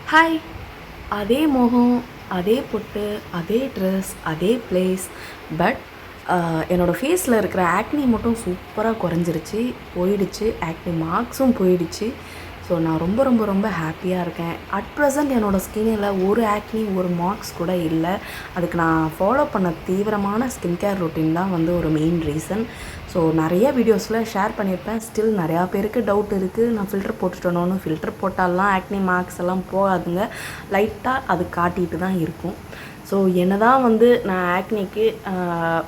Hi. அதே முகம், அதே பொட்டு, அதே ட்ரெஸ், அதே பிளேஸ். பட் என்னோடய ஃபேஸில் இருக்கிற ஆக்னி மட்டும் சூப்பராக குறைஞ்சிருச்சு, போயிடுச்சு. ஆக்னி மார்க்ஸும் போயிடுச்சு. ஸோ நான் ரொம்ப ரொம்ப ரொம்ப ஹாப்பியாக இருக்கேன். அட் ப்ரெசண்ட் என்னோடய ஸ்கின்னில் ஒரு ஆக்னி ஒரு மார்க்ஸ் கூட இல்லை. அதுக்கு நான் ஃபாலோ பண்ண தீவிரமான ஸ்கின் கேர் ரொட்டீன் தான் வந்து ஒரு மெயின் ரீசன். ஸோ நிறைய வீடியோஸில் ஷேர் பண்ணியிருப்பேன். ஸ்டில் நிறையா பேருக்கு டவுட் இருக்குது, நான் ஃபில்டர் போட்டுட்டணும்னு. ஃபில்டர் போட்டாலாம் ஆக்னி மார்க்ஸ் எல்லாம் போகாதுங்க, லைட்டாக அது காட்டிகிட்டு தான் இருக்கும். ஸோ என்ன தான் வந்து நான் ஆக்னிக்கு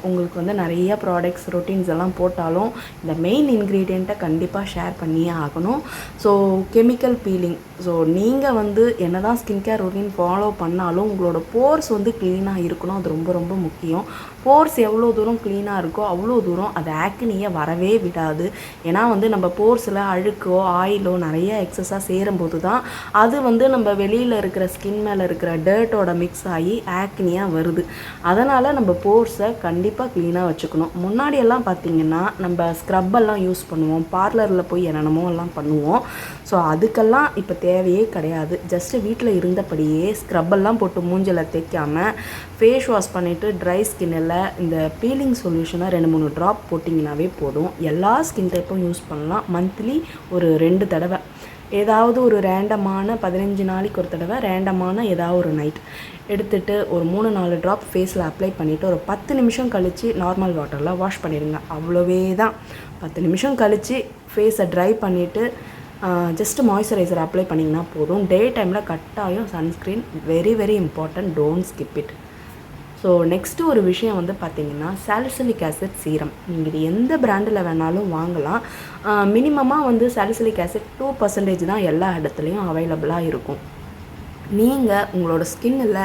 உங்களுக்கு வந்து நிறைய ப்ராடக்ட்ஸ் ரொட்டீன்ஸ் எல்லாம் போட்டாலும் இந்த மெயின் இன்க்ரீடியண்ட்டை கண்டிப்பாக ஷேர் பண்ணியே ஆகணும். So chemical feeling. ஸோ நீங்கள் வந்து என்ன தான் ஸ்கின் கேர் ரொட்டீன் ஃபாலோ பண்ணாலும் உங்களோட போர்ஸ் வந்து க்ளீனாக இருக்கணும். அது ரொம்ப ரொம்ப முக்கியம். போர்ஸ் எவ்வளோ தூரம் க்ளீனாக இருக்கோ அவ்வளோ தூரம் அது ஆக்னியை வரவே விடாது. ஏன்னா வந்து நம்ம போர்ஸில் அழுக்கோ ஆயிலோ நிறைய எக்ஸஸாக சேரும்போது தான் அது வந்து நம்ம வெளியில் இருக்கிற ஸ்கின் மேலே இருக்கிற டர்ட்டோட மிக்ஸ் ஆகி ஆக்னியாக வருது. அதனால் நம்ம போர்ஸை கண்டிப்பாக க்ளீனாக வச்சுக்கணும். முன்னாடியெல்லாம் பார்த்திங்கன்னா நம்ம ஸ்க்ரப்பெல்லாம் யூஸ் பண்ணுவோம், பார்லரில் போய் என்னென்னமோ எல்லாம் பண்ணுவோம். ஸோ அதுக்கெல்லாம் இப்போ தேவையே கிடையாது. ஜஸ்ட்டு வீட்டில் இருந்தபடியே ஸ்க்ரப்பெல்லாம் போட்டு மூஞ்சில் தேய்க்காமல் ஃபேஸ் வாஷ் பண்ணிவிட்டு ட்ரை ஸ்கின்னில் இந்த பீலிங் சொல்யூஷனை 2-3 ட்ராப் போட்டிங்கனாவே போதும். எல்லா ஸ்கின் டைப்பும் யூஸ் பண்ணலாம். மந்த்லி ஒரு 2 தடவை ஏதாவது ஒரு ரேண்டமான 15 நாளைக்கு ஒரு தடவை ரேண்டமான ஏதாவது ஒரு நைட் எடுத்துகிட்டு ஒரு 3-4 ட்ராப் ஃபேஸில் அப்ளை பண்ணிவிட்டு ஒரு 10 நிமிஷம் கழித்து நார்மல் வாட்டரில் வாஷ் பண்ணிடுங்க. அவ்வளோவே தான். 10 நிமிஷம் கழித்து ஃபேஸை ட்ரை பண்ணிவிட்டு ஜஸ்ட்டு மாய்ஸ்சரைசர் அப்ளை பண்ணிங்கன்னா போதும். டே டைமில் கட்டாயம் sunscreen very very important. Don't skip it. So next ஒரு விஷயம் வந்து பார்த்திங்கன்னா சாலிசிலிக் ஆசிட் சீரம். நீங்கள் இது எந்த பிராண்டில் வேணாலும் வாங்கலாம். மினிமமாக வந்து சாலிசிலிக் ஆசிட் 2% தான் எல்லா இடத்துலையும் அவைலபிளாக இருக்கும். நீங்கள் உங்களோட ஸ்கின்னில்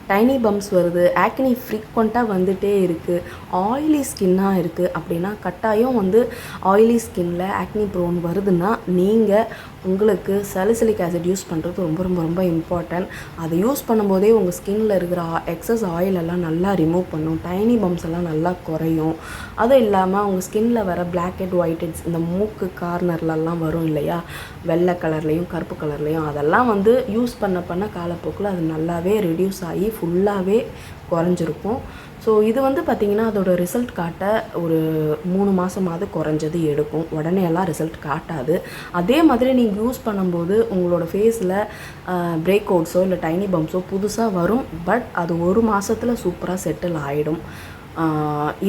டைனி பம்ப்ஸ் வருது, ஆக்னி ஃப்ரீக்வெண்ட்டாக வந்துகிட்டே இருக்குது, ஆயிலி ஸ்கின்னாக இருக்குது அப்படின்னா கட்டாயம் வந்து ஆயிலி ஸ்கின்னில் ஆக்னி ப்ரோன் வருதுன்னா நீங்கள் உங்களுக்கு சாலிசிலிக் ஆசிட் யூஸ் பண்ணுறது ரொம்ப ரொம்ப ரொம்ப இம்பார்ட்டன்ட். அதை யூஸ் பண்ணும்போதே உங்கள் ஸ்கின்னில் இருக்கிற எக்ஸஸ் ஆயிலெல்லாம் நல்லா ரிமூவ் பண்ணும், டைனி பம்ப்ஸ் எல்லாம் நல்லா குறையும். அதுவும் இல்லாமல் உங்கள் ஸ்கின்னில் வர பிளாக் ஹெட் ஒயிட் ஹெட்ஸ் இந்த மூக்கு கார்னர்லலாம் வரும் இல்லையா, வெள்ளை கலர்லேயும் கருப்பு கலர்லேயும், அதெல்லாம் வந்து யூஸ் பண்ண காலப்போக்கில் அது நல்லாவே ரெடியூஸ் ஆகி ஃபுல்லாகவே குறைஞ்சிருக்கும். ஸோ இது வந்து பார்த்திங்கன்னா அதோட ரிசல்ட் காட்ட ஒரு 3 மாதமாவது குறைஞ்சது எடுக்கும். உடனே எல்லாம் ரிசல்ட் காட்டாது. அதே மாதிரி நீங்கள் யூஸ் பண்ணும்போது உங்களோட ஃபேஸில் பிரேக் அவுட்ஸோ இல்லை டைனி பம்ப்ஸோ புதுசாக வரும். பட் அது 1 மாதத்தில் சூப்பராக செட்டில் ஆகிடும்.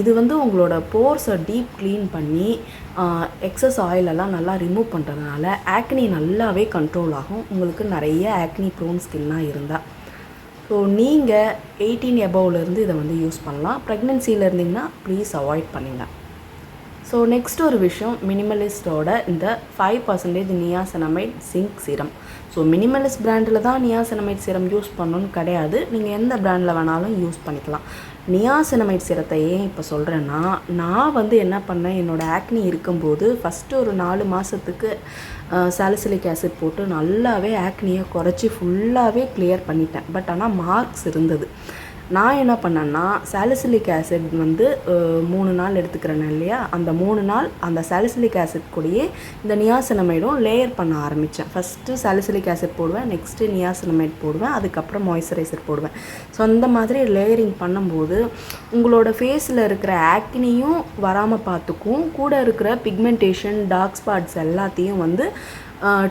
இது வந்து உங்களோட போர்ஸை டீப் க்ளீன் பண்ணி எக்ஸஸ் ஆயிலெல்லாம் நல்லா ரிமூவ் பண்ணுறதுனால ஆக்னி நல்லாவே கண்ட்ரோல் ஆகும். உங்களுக்கு நிறைய ஆக்னி ப்ரோன் ஸ்கின்னாக இருந்தால். ஸோ நீங்கள் 18 எபோவ்லேருந்து இதை வந்து யூஸ் பண்ணலாம். ப்ரெக்னென்சியில் இருந்தீங்கன்னா ப்ளீஸ் அவாய்ட் பண்ணுங்கள். ஸோ நெக்ஸ்ட் ஒரு விஷயம், மினிமலிஸ்டோட இந்த 5% niacinamide zinc serum. So Minimalist பிராண்டில் தான் நியாசினமைட் சீரம் யூஸ் பண்ணணுன்னு கிடையாது. நீங்கள் எந்த பிராண்டில் வேணாலும் யூஸ் பண்ணிக்கலாம். நியாசினமைட் சீரத்தை ஏன் இப்போ சொல்கிறேன்னா, நான் வந்து என்ன பண்ணேன், என்னோடய ஆக்னி இருக்கும்போது ஃபஸ்ட்டு ஒரு 4 மாதத்துக்கு சாலிசிலிக் ஆசிட் போட்டு நல்லாவே ஆக்னியை குறைச்சி ஃபுல்லாகவே கிளியர் பண்ணிட்டேன். பட் ஆனால் மார்க்ஸ் இருந்தது. நான் என்ன பண்ணேன்னா சாலிசிலிக் ஆசிட் வந்து 3 நாள் எடுத்துக்கிறேன் இல்லையா, அந்த 3 நாள் அந்த சாலிசிலிக் ஆசிட் கூடயே இந்த நியாசினமைடும் லேயர் பண்ண ஆரம்பித்தேன். ஃபஸ்ட்டு சாலிசிலிக் ஆசிட் போடுவேன், நெக்ஸ்ட்டு நியாசினமைட் போடுவேன், அதுக்கப்புறம் மாய்ஸ்சரைசர் போடுவேன். ஸோ அந்த மாதிரி லேயரிங் பண்ணும்போது உங்களோட ஃபேஸில் இருக்கிற ஆக்னியும் வராமல் பார்த்துக்கும், கூட இருக்கிற பிக்மெண்டேஷன் டார்க் ஸ்பாட்ஸ் எல்லாத்தையும் வந்து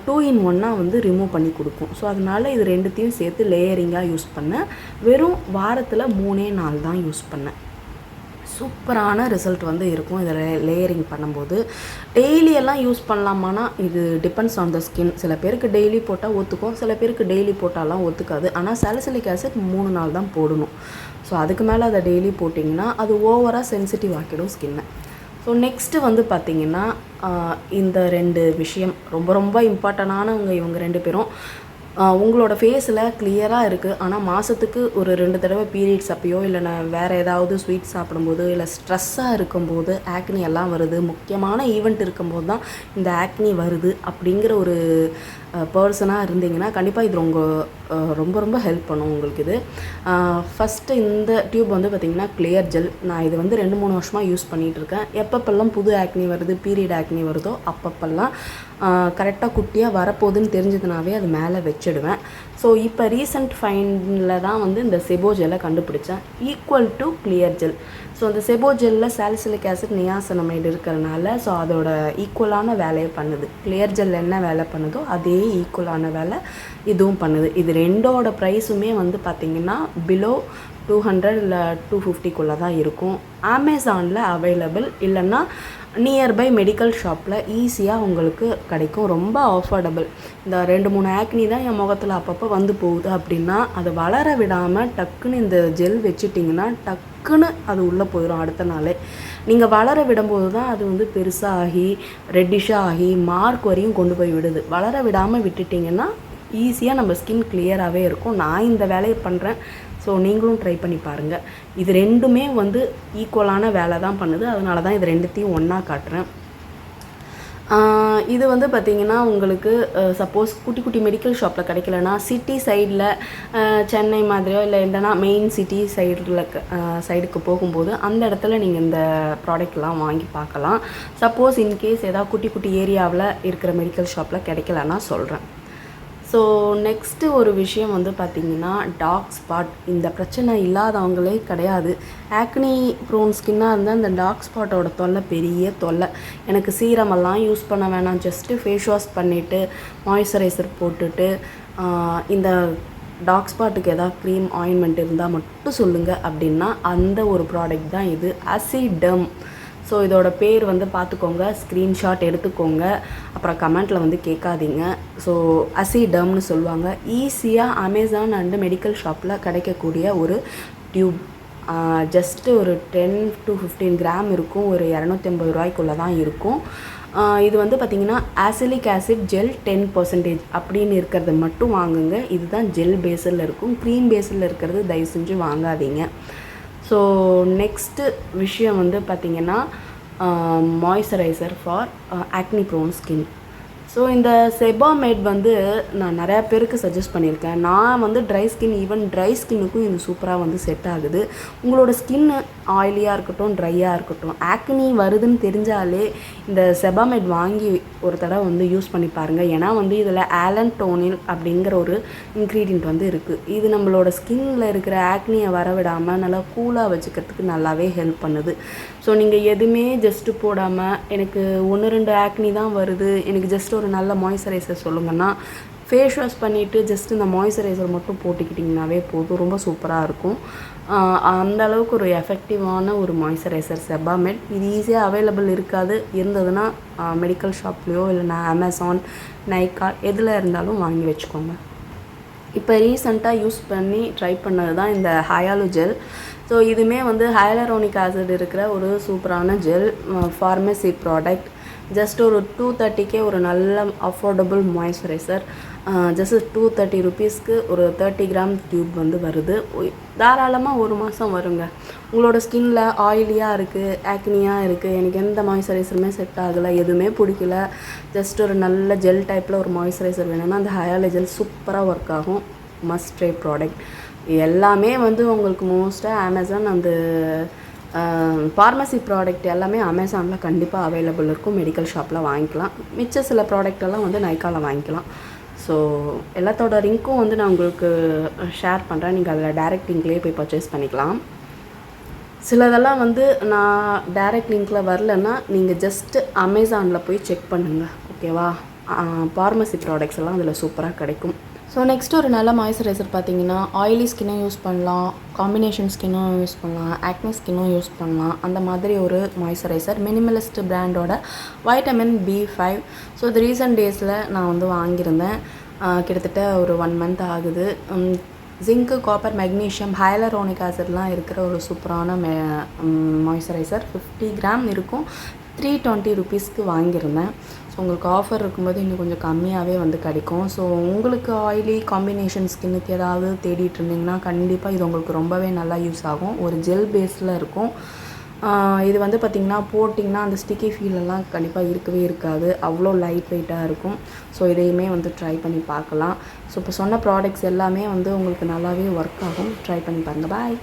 2 in 1 வந்து ரிமூவ் பண்ணி கொடுக்கும். ஸோ அதனால் இது ரெண்டுத்தையும் சேர்த்து லேயரிங்காக யூஸ் பண்ணேன். வெறும் வாரத்தில் 3 நாள் தான் யூஸ் பண்ணேன். சூப்பரான ரிசல்ட் வந்து இருக்கும் இதில் லேயரிங் பண்ணும்போது. டெய்லியெல்லாம் யூஸ் பண்ணலாமான்னா இது டிபெண்ட்ஸ் ஆன் த ஸ்கின். சில பேருக்கு டெய்லி போட்டால் ஒத்துக்கும், சில பேருக்கு டெய்லி போட்டாலாம் ஒத்துக்காது. ஆனால் சாலிசிலிக் ஆசிட் 3 நாள் தான் போடணும். ஸோ அதுக்கு மேலே அதை டெய்லி போட்டிங்கன்னா அது ஓவராக சென்சிட்டிவ் ஆக்கிடும் ஸ்கின்னை. ஸோ நெக்ஸ்ட்டு வந்து பார்த்திங்கன்னா இந்த 2 விஷயம் ரொம்ப ரொம்ப இம்பார்ட்டண்டானவங்க. இவங்க 2 பேரும் உங்களோட ஃபேஸில் கிளியராக இருக்குது, ஆனால் மாதத்துக்கு ஒரு 2 தடவை பீரியட்ஸ் அப்பையோ இல்லைனா வேறு ஏதாவது ஸ்வீட் சாப்பிடும்போது இல்லை ஸ்ட்ரெஸ்ஸாக இருக்கும்போது ஆக்னி எல்லாம் வருது, முக்கியமான ஈவெண்ட் இருக்கும்போது தான் இந்த ஆக்னி வருது அப்படிங்கிற ஒரு பர்சனாக இருந்தீங்கன்னா கண்டிப்பாக இது ரொம்ப ரொம்ப ஹெல்ப் பண்ணும் உங்களுக்கு. இது ஃபஸ்ட்டு இந்த டியூப் வந்து பார்த்திங்கன்னா கிளியர் ஜெல். நான் இது வந்து 2-3 வருஷமாக யூஸ் பண்ணிகிட்ருக்கேன். எப்பப்பெல்லாம் புது ஆக்னி வருது, பீரியட் ஆக்னி வருதோ அப்பப்பெல்லாம் கரெக்டாக குட்டியாக வரப்போகுதுன்னு தெரிஞ்சதுனாவே அது மேலே வச்சிடுவேன். ஸோ இப்போ ரீசெண்ட் ஃபைண்டில் தான் வந்து இந்த செபோ ஜெல்லை கண்டுபிடிச்சேன், equal to clear gel. So அந்த செபோ ஜெல்லில் சாலிசிலிக் ஆசிட் நியாசனமைடு இருக்கிறனால ஸோ அதோட ஈக்குவலான வேலையை பண்ணுது. கிளியர் ஜெல் என்ன வேலை பண்ணுதோ அதே ஈக்குவலான வேலை இதுவும் பண்ணுது. இது ரெண்டோட ப்ரைஸுமே வந்து பார்த்திங்கன்னா பிலோ 200 இல்லை 250க்குள்ளே தான் இருக்கும். அமேசானில் அவைலபிள், இல்லைன்னா நியர்பை மெடிக்கல் ஷாப்பில் ஈஸியாக உங்களுக்கு கிடைக்கும். ரொம்ப அஃபோர்டபுள். இந்த 2-3 ஆக்னி தான் என் முகத்தில் அப்பப்போ வந்து போகுது அப்படின்னா அதை வளர விடாமல் டக்குன்னு இந்த ஜெல் வச்சுட்டிங்கன்னா டக்குன்னு அது உள்ளே போயிடும் அடுத்த நாளே. நீங்கள் வளர விடும்போது தான் அது வந்து பெருசாகி ரெட்டிஷாக ஆகி மார்க் வரையும் கொண்டு போய் விடுது. வளர விடாமல் விட்டுட்டிங்கன்னா ஈஸியாக நம்ம ஸ்கின் கிளியராகவே இருக்கும். நான் இந்த வேலையை பண்ணுறேன், ஸோ நீங்களும் ட்ரை பண்ணி பாருங்கள். இது ரெண்டுமே வந்து ஈக்குவலான வேலை தான் பண்ணுது, அதனால தான் இது ரெண்டுத்தையும் ஒன்றா காட்டுறேன். இது வந்து பார்த்திங்கன்னா உங்களுக்கு சப்போஸ் குட்டி குட்டி மெடிக்கல் ஷாப்பில் கிடைக்கலனா சிட்டி சைடில் சென்னை மாதிரியோ இல்லை இல்லைனா மெயின் சிட்டி சைடுக்கு போகும்போது அந்த இடத்துல நீங்கள் இந்த ப்ராடக்ட்லாம் வாங்கி பார்க்கலாம். சப்போஸ் இன்கேஸ் ஏதாவது குட்டி குட்டி ஏரியாவில் இருக்கிற மெடிக்கல் ஷாப்பில் கிடைக்கலன்னா சொல்கிறேன். ஸோ நெக்ஸ்ட்டு ஒரு விஷயம் வந்து பார்த்திங்கன்னா டார்க் ஸ்பாட். இந்த பிரச்சனை இல்லாதவங்களே கிடையாது. ஆக்னி ப்ரோன் ஸ்கின்னாக இருந்தால் இந்த டார்க் ஸ்பாட்டோட தொல்லை பெரிய தொல்லை. எனக்கு சீரமெல்லாம் யூஸ் பண்ண வேணாம், ஜஸ்ட்டு ஃபேஸ் வாஷ் பண்ணிவிட்டு மாய்ஸ்சரைசர் போட்டுட்டு இந்த டார்க் ஸ்பாட்டுக்கு எதாவது க்ரீம் ஆயின்மெண்ட் இருந்தால் மட்டும் சொல்லுங்கள் அப்படின்னா அந்த ஒரு ப்ராடக்ட் தான் இது, அசிடெர்ம். ஸோ இதோட பேர் வந்து பார்த்துக்கோங்க, ஸ்க்ரீன்ஷாட் எடுத்துக்கோங்க, அப்புறம் கமெண்ட்டில் வந்து கேட்காதீங்க. ஸோ அசிடெர்ம்னு சொல்லுவாங்க. ஈஸியாக அமேசான் அண்டு மெடிக்கல் ஷாப்பில் கிடைக்கக்கூடிய ஒரு டியூப். ஜஸ்ட்டு ஒரு 10 to 15 கிராம் இருக்கும். ஒரு 250 ரூபாய்க்குள்ளே தான் இருக்கும். இது வந்து பார்த்திங்கன்னா ஆசிலிக் ஆசிட் ஜெல் 10% அப்படின்னு இருக்கிறது மட்டும் வாங்குங்க. இதுதான் ஜெல் பேஸில் இருக்கும். க்ரீம் பேஸில் இருக்கிறது தயவு செஞ்சு வாங்காதீங்க. ஸோ நெக்ஸ்ட்டு விஷயம் வந்து பார்த்திங்கன்னா moisturiser for acne prone skin. So இந்த செபாமேட் வந்து நான் நிறையா பேருக்கு சஜஸ்ட் பண்ணியிருக்கேன். நான் வந்து ட்ரை ஸ்கின், ஈவன் ட்ரை ஸ்கின்னுக்கும் இது சூப்பராக வந்து செட் ஆகுது. உங்களோட ஸ்கின்னு ஆயிலியாக இருக்கட்டும், ட்ரையாக இருக்கட்டும், ஆக்னி வருதுன்னு தெரிஞ்சாலே இந்த செபாமேட் வாங்கி ஒரு தடவை வந்து யூஸ் பண்ணி பாருங்கள். ஏன்னா வந்து இதில் ஆலன்டோனில் அப்படிங்கிற ஒரு இன்க்ரீடியன்ட் வந்து இருக்குது. இது நம்மளோட ஸ்கின்னில் இருக்கிற ஆக்னியை வரவிடாமல் நல்லா கூலாக வச்சுக்கிறதுக்கு நல்லாவே ஹெல்ப் பண்ணுது. ஸோ நீங்கள் எதுவுமே ஜஸ்ட்டு போடாமல் எனக்கு 1-2 ஆக்னி தான் வருது, எனக்கு ஜஸ்ட் ஒரு நல்ல மாய்ஸ்சரைசர் சொல்லுங்கன்னா ஃபேஸ் வாஷ் பண்ணிவிட்டு ஜஸ்ட் இந்த மாய்ஸ்சரைசர் மட்டும் போட்டுக்கிட்டிங்கனாவே போதும். ரொம்ப சூப்பராக இருக்கும். அந்த அளவுக்கு ஒரு எஃபெக்டிவான ஒரு மாய்ஸ்சரைசர் செபாமேட். இது ஈஸியாக அவைலபிள் இருக்காது. இருந்ததுன்னா மெடிக்கல் ஷாப்லேயோ இல்லைனா அமேசான், நைக்கா எதில் இருந்தாலும் வாங்கி வச்சுக்கோங்க. இப்போ ரீசெண்டாக யூஸ் பண்ணி ட்ரை பண்ணது தான் இந்த ஹயாலு ஜெல். ஸோ இதுவுமே வந்து ஹைலரோனிக் ஆசிட் இருக்கிற ஒரு சூப்பரான ஜெல், ஃபார்மசி ப்ராடக்ட். ஜஸ்ட் ஒரு 230க்கே ஒரு நல்ல அஃபோர்டபுள் மாய்ஸ்சரைசர். ஜஸ்ட் 230 ருபீஸ்க்கு ஒரு 30 கிராம் டியூப் வந்து வருது. தாராளமாக 1 மாதம் வருங்க. உங்களோட ஸ்கின்னில் ஆயிலியாக இருக்குது, ஆக்னியாக இருக்குது, எனக்கு எந்த மாய்ஸ்சரைசருமே செட் ஆகலை, எதுவுமே பிடிக்கல, ஜஸ்ட் ஒரு நல்ல ஜெல் டைப்பில் ஒரு மாய்ஸ்சரைசர் வேணும்னா அந்த ஹயாலு ஜெல் சூப்பராக ஒர்க் ஆகும். Must try product. எல்லாமே வந்து உங்களுக்கு மோஸ்ட்டாக அமேசான் அந்த ஃபார்மசி ப்ராடக்ட் எல்லாமே அமேசானில் கண்டிப்பாக அவைலபிள் இருக்கும். மெடிக்கல் ஷாப்பில் வாங்கிக்கலாம். மிச்ச சில ப்ராடக்டெல்லாம் வந்து நைக்காவில் வாங்கிக்கலாம். ஸோ எல்லாத்தோட லிங்க்கும் வந்து நான் உங்களுக்கு ஷேர் பண்ணுறேன். நீங்கள் அதில் டைரக்ட் லிங்க்லேயே போய் பர்ச்சேஸ் பண்ணிக்கலாம். சிலதெல்லாம் வந்து நான் டைரக்ட் லிங்க்கில் வரலன்னா நீங்கள் ஜஸ்ட்டு அமேசானில் போய் செக் பண்ணுங்கள், ஓகேவா? ஃபார்மசி ப்ராடக்ட்ஸ் எல்லாம் அதில் சூப்பராக கிடைக்கும். ஸோ நெக்ஸ்ட்டு ஒரு நல்ல மாய்ஸ்சரைசர் பார்த்தீங்கன்னா ஆயிலி ஸ்கின்னும் யூஸ் பண்ணலாம், காம்பினேஷன் ஸ்கின்னும் யூஸ் பண்ணலாம், ஆக்னி ஸ்கின்னும் யூஸ் பண்ணலாம். அந்த மாதிரி ஒரு மாய்ஸ்சரைசர் மினிமலிஸ்ட் பிராண்டோட வைட்டமின் B5. ஸோ இது ரீசன்ட் டேஸில் நான் வந்து வாங்கியிருந்தேன். கிட்டத்தட்ட ஒரு 1 மந்த் ஆகுது. ஜிங்க்கு, காப்பர், மெக்னீஷியம், ஹைலரோனிக் ஆசிட்லாம் இருக்கிற ஒரு சூப்பரான மாய்ஸ்சரைசர். 50 கிராம் இருக்கும். 320 ருபீஸ்க்கு வாங்கியிருந்தேன். ஸோ உங்களுக்கு ஆஃபர் இருக்கும்போது இன்னும் கொஞ்சம் கம்மியாகவே வந்து கிடைக்கும். ஸோ உங்களுக்கு ஆயிலி காம்பினேஷன் ஸ்கின்னுக்கு ஏதாவது தேடிட்டு இருந்தீங்கன்னா கண்டிப்பாக இது உங்களுக்கு ரொம்பவே நல்லா யூஸ் ஆகும். ஒரு ஜெல் பேஸில் இருக்கும். இது வந்து பார்த்திங்கன்னா போட்டிங்கன்னா அந்த ஸ்டிக்கி ஃபீலெல்லாம் கண்டிப்பாக இருக்கவே இருக்காது. அவ்வளோ லைட் வெயிட்டாக இருக்கும். ஸோ இதையுமே வந்து ட்ரை பண்ணி பார்க்கலாம். ஸோ இப்போ சொன்ன ப்ராடக்ட்ஸ் எல்லாமே வந்து உங்களுக்கு நல்லாவே ஒர்க் ஆகும். ட்ரை பண்ணி பாருங்கள். பாய்.